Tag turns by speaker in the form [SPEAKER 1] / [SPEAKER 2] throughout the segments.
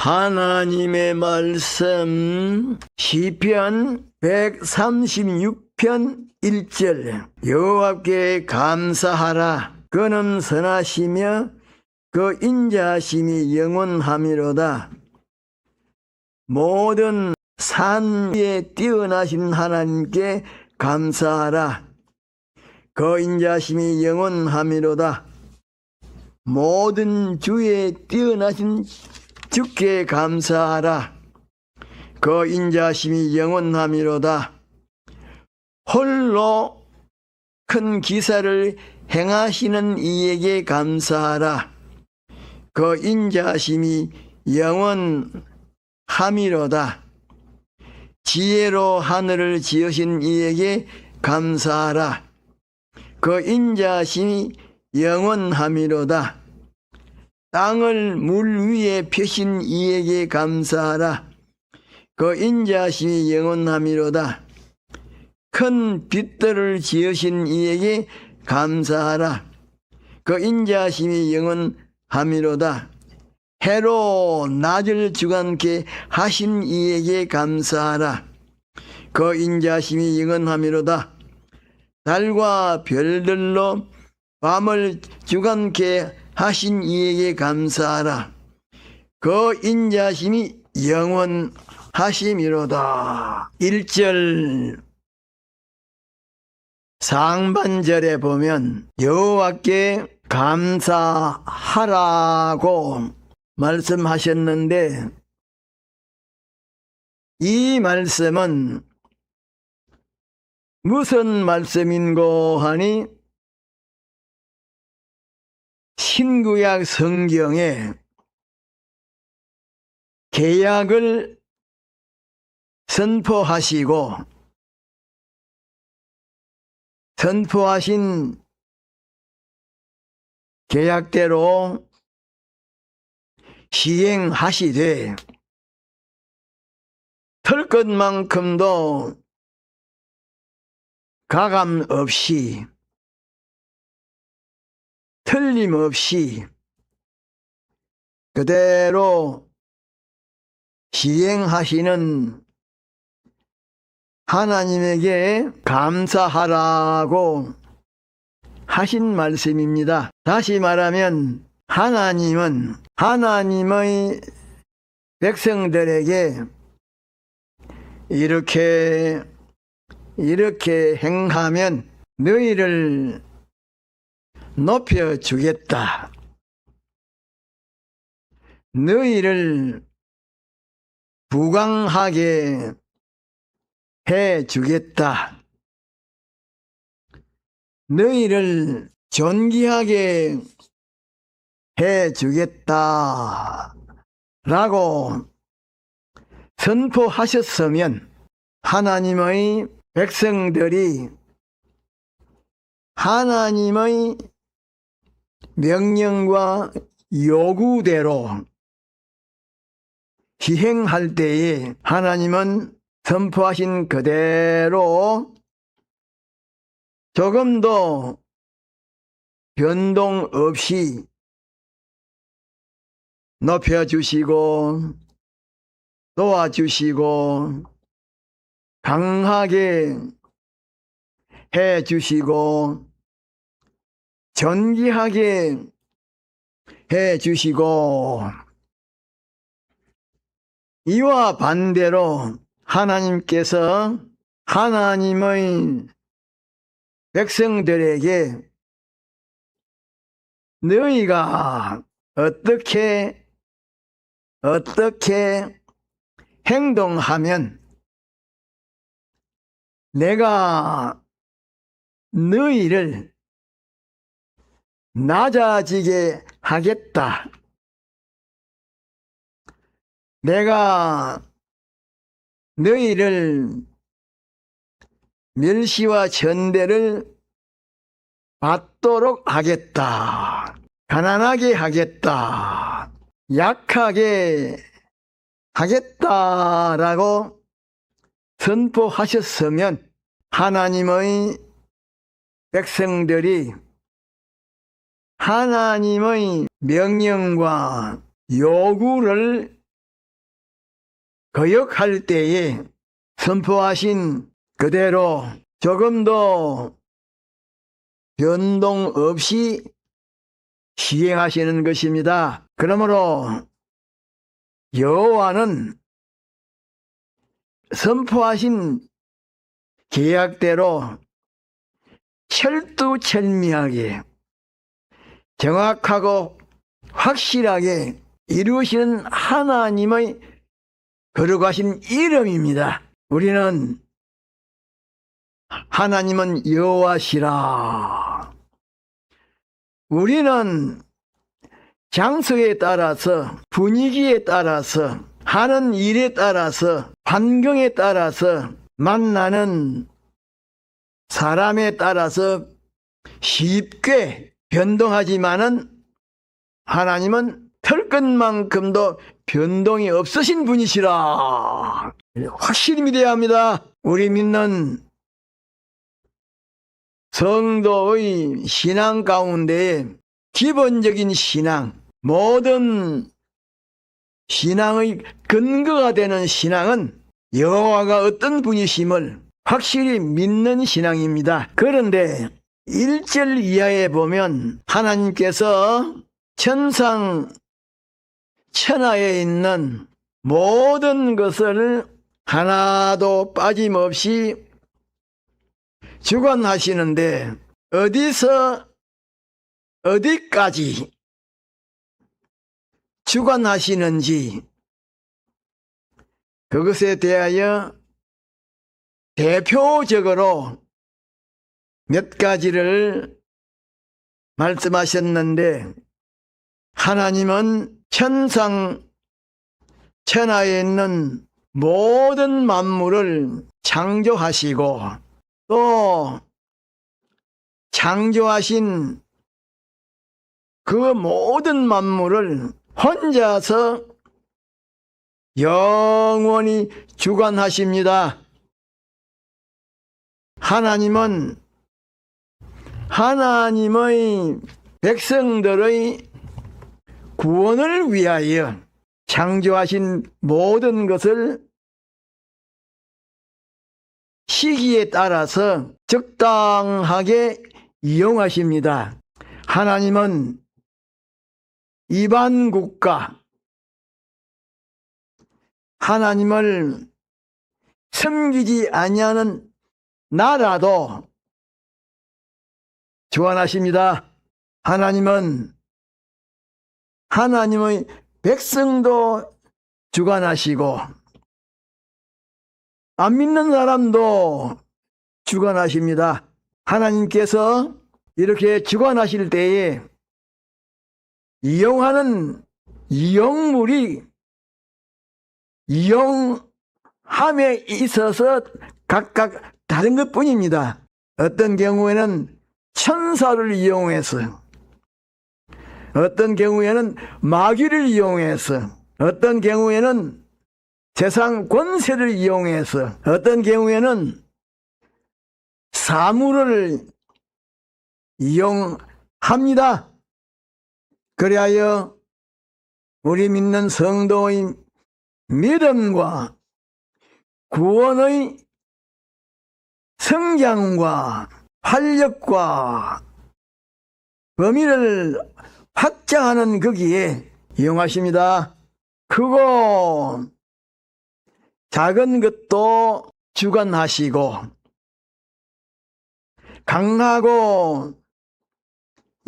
[SPEAKER 1] 하나님의 말씀 시편 136편 1절 여호와께 감사하라. 그는 선하시며 그 인자하심이 영원함이로다. 모든 산 위에 뛰어나신 하나님께 감사하라. 그 인자하심이 영원함이로다. 모든 주에 뛰어나신 주께 감사하라. 그 인자하심이 영원함이로다. 홀로 큰 기사를 행하시는 이에게 감사하라. 그 인자하심이 영원함이로다. 지혜로 하늘을 지으신 이에게 감사하라. 그 인자하심이 영원함이로다. 땅을 물 위에 펴신 이에게 감사하라. 그 인자하심이 영원함이로다. 큰 빛들을 지으신 이에게 감사하라. 그 인자하심이 영원함이로다. 해로 낮을 주관케 하신 이에게 감사하라. 그 인자하심이 영원함이로다. 달과 별들로 밤을 주관케 하신 이에게 감사하라. 그 인자하심이 영원하심이로다. 1절 상반절에 보면 여호와께 감사하라고 말씀하셨는데, 이 말씀은 무슨 말씀인고 하니 신구약 성경에 계약을 선포하시고 선포하신 계약대로 시행하시되 털 것만큼도 가감 없이 틀림없이 그대로 시행하시는 하나님에게 감사하라고 하신 말씀입니다. 다시 말하면 하나님은 하나님의 백성들에게 이렇게 행하면 너희를 높여주겠다. 너희를 부강하게 해주겠다. 너희를 존귀하게 해주겠다. 라고 선포하셨으면 하나님의 백성들이 하나님의 명령과 요구대로 시행할 때에 하나님은 선포하신 그대로 조금도 변동 없이 높여주시고 도와주시고 강하게 해주시고 존귀하게 해주시고, 이와 반대로 하나님께서 하나님의 백성들에게 너희가 어떻게 행동하면 내가 너희를 낮아지게 하겠다. 내가 너희를 멸시와 천대를 받도록 하겠다. 가난하게 하겠다. 약하게 하겠다라고 선포하셨으면 하나님의 백성들이 하나님의 명령과 요구를 거역할 때에 선포하신 그대로 조금도 변동 없이 시행하시는 것입니다. 그러므로 여호와는 선포하신 계약대로 철두철미하게 정확하고 확실하게 이루시는 하나님의 거룩하신 이름입니다. 우리는 하나님은 여호와시라. 우리는 장소에 따라서, 분위기에 따라서, 하는 일에 따라서, 환경에 따라서, 만나는 사람에 따라서 쉽게 변동하지만은 하나님은 털끝만큼도 변동이 없으신 분이시라. 확실히 믿어야 합니다. 우리 믿는 성도의 신앙 가운데 기본적인 신앙, 모든 신앙의 근거가 되는 신앙은 여호와가 어떤 분이심을 확실히 믿는 신앙입니다. 그런데 1절 이하에 보면 하나님께서 천상 천하에 있는 모든 것을 하나도 빠짐없이 주관하시는데 어디서 어디까지 주관하시는지 그것에 대하여 대표적으로 몇 가지를 말씀하셨는데, 하나님은 천상 천하에 있는 모든 만물을 창조하시고 또 창조하신 그 모든 만물을 혼자서 영원히 주관하십니다. 하나님은 하나님의 백성들의 구원을 위하여 창조하신 모든 것을 시기에 따라서 적당하게 이용하십니다. 하나님은 이방 국가, 하나님을 섬기지 아니하는 나라도 주관하십니다. 하나님은 하나님의 백성도 주관하시고 안 믿는 사람도 주관하십니다. 하나님께서 이렇게 주관하실 때에 이용하는 이용물이 이용함에 있어서 각각 다른 것뿐입니다. 어떤 경우에는 천사를 이용해서, 어떤 경우에는 마귀를 이용해서, 어떤 경우에는 세상 권세를 이용해서, 어떤 경우에는 사물을 이용합니다. 그리하여 우리 믿는 성도의 믿음과 구원의 성장과 활력과 범위를 확장하는 거기에 이용하십니다. 크고 작은 것도 주관하시고 강하고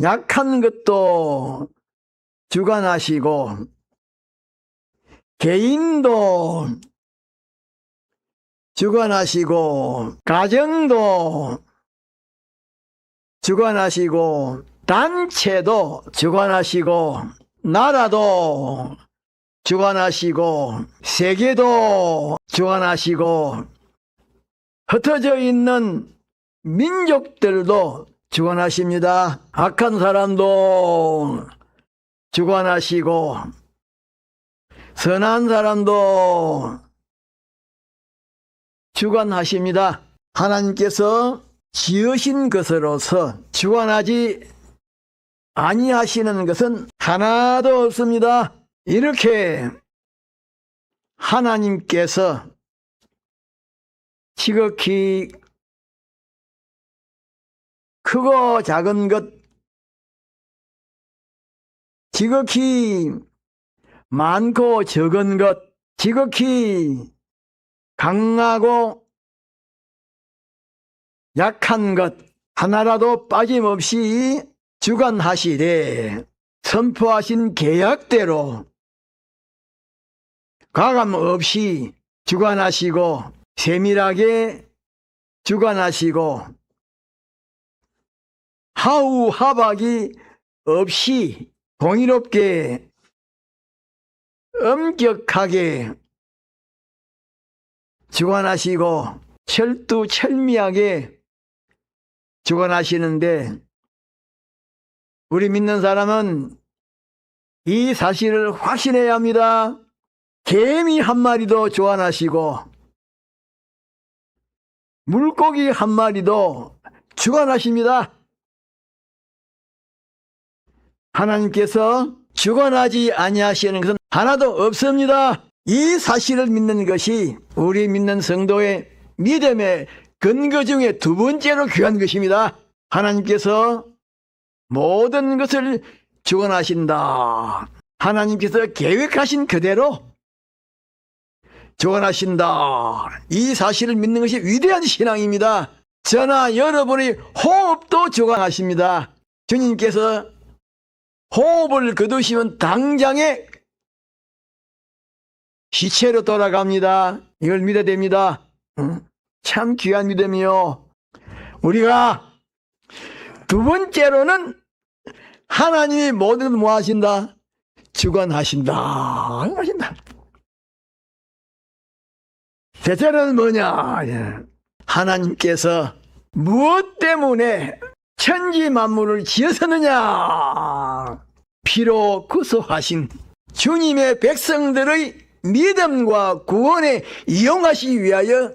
[SPEAKER 1] 약한 것도 주관하시고 개인도 주관하시고 가정도 주관하시고 단체도 주관하시고 나라도 주관하시고 세계도 주관하시고 흩어져 있는 민족들도 주관하십니다. 악한 사람도 주관하시고 선한 사람도 주관하십니다. 하나님께서 지으신 것으로서 주관하지 아니하시는 것은 하나도 없습니다. 이렇게 하나님께서 지극히 크고 작은 것, 지극히 많고 적은 것, 지극히 강하고 약한 것 하나라도 빠짐없이 주관하시되 선포하신 계약대로 가감 없이 주관하시고 세밀하게 주관하시고 하우하박이 없이 공의롭게 엄격하게 주관하시고 철두철미하게 주관하시는데 우리 믿는 사람은 이 사실을 확신해야 합니다. 개미 한 마리도 주관하시고 물고기 한 마리도 주관하십니다. 하나님께서 주관하지 아니하시는 것은 하나도 없습니다. 이 사실을 믿는 것이 우리 믿는 성도의 믿음의 근거 중에 두 번째로 귀한 것입니다. 하나님께서 모든 것을 주관하신다. 하나님께서 계획하신 그대로 주관하신다. 이 사실을 믿는 것이 위대한 신앙입니다. 저나 여러분의 호흡도 주관하십니다. 주님께서 호흡을 거두시면 당장에 시체로 돌아갑니다. 이걸 믿어야 됩니다. 참 귀한 믿음이요. 우리가 두 번째로는 하나님이 모든 걸 뭐 하신다? 주관하신다. 하신다. 셋째는 뭐냐? 하나님께서 무엇 때문에 천지 만물을 지으셨느냐? 피로 구속하신 주님의 백성들의 믿음과 구원에 이용하시기 위하여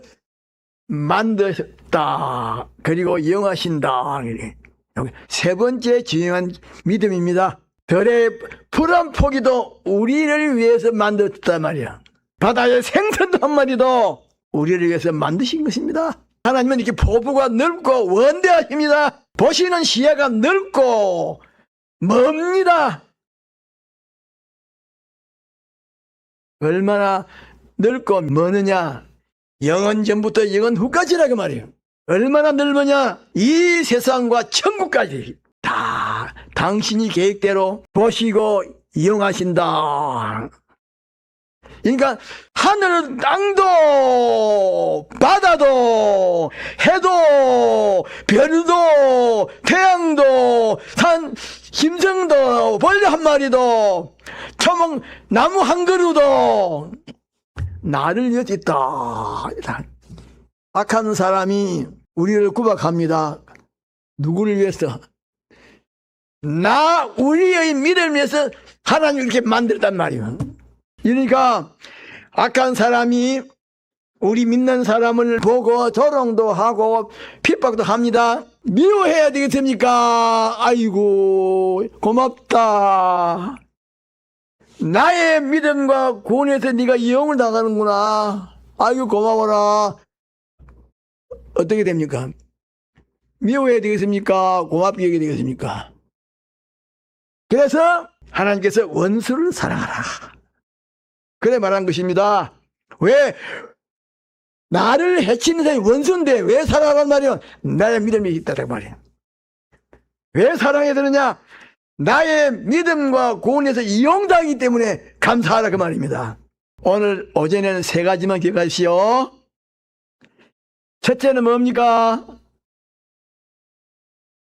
[SPEAKER 1] 만드셨다. 그리고 이용하신다. 세 번째 중요한 믿음입니다. 별의 풀 한 포기도 우리를 위해서 만들었단 말이야. 바다의 생선도 한 마리도 우리를 위해서 만드신 것입니다. 하나님은 이렇게 포부가 넓고 원대하십니다. 보시는 시야가 넓고 멉니다. 얼마나 넓고 머느냐? 영원 전부터 영원 후까지라고 말이에요. 얼마나 넓으냐? 이 세상과 천국까지 다 당신이 계획대로 보시고 이용하신다. 그러니까 하늘은 땅도 바다도 해도 별도 태양도 산 심성도 벌레 한 마리도 초목 나무 한 그루도 나를 위해서 있다. 악한 사람이 우리를 구박합니다. 누구를 위해서? 우리의 믿음을 위해서 하나님을 이렇게 만들었단 말이에요. 그러니까 악한 사람이 우리 믿는 사람을 보고 조롱도 하고 핍박도 합니다. 미워해야 되겠습니까? 아이고 고맙다. 나의 믿음과 구원에서 네가 이용을 당하는구나. 아이고 고마워라. 어떻게 됩니까? 미워해야 되겠습니까? 고맙게 여겨야 되겠습니까? 그래서 하나님께서 원수를 사랑하라. 그래 말한 것입니다. 왜? 나를 해치는 사람이 원수인데 왜 사랑하란 말이야? 나의 믿음이 있다고 말이야. 왜 사랑해야 되느냐? 나의 믿음과 구원에서 이용당하기 때문에 감사하라 그 말입니다. 오늘 오전에는 세 가지만 기억하시오. 첫째는 뭡니까?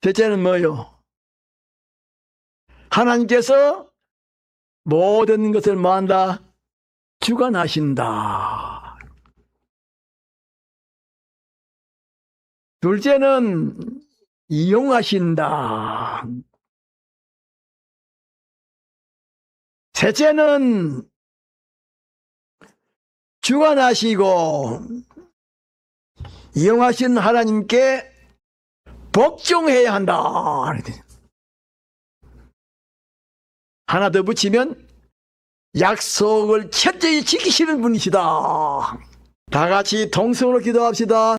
[SPEAKER 1] 첫째는 뭐요? 하나님께서 모든 것을 뭐한다? 주관하신다. 둘째는 이용하신다. 셋째는 주관하시고 이용하신 하나님께 복종해야 한다. 하나 더 붙이면 약속을 철저히 지키시는 분이시다. 다 같이 동성으로 기도합시다.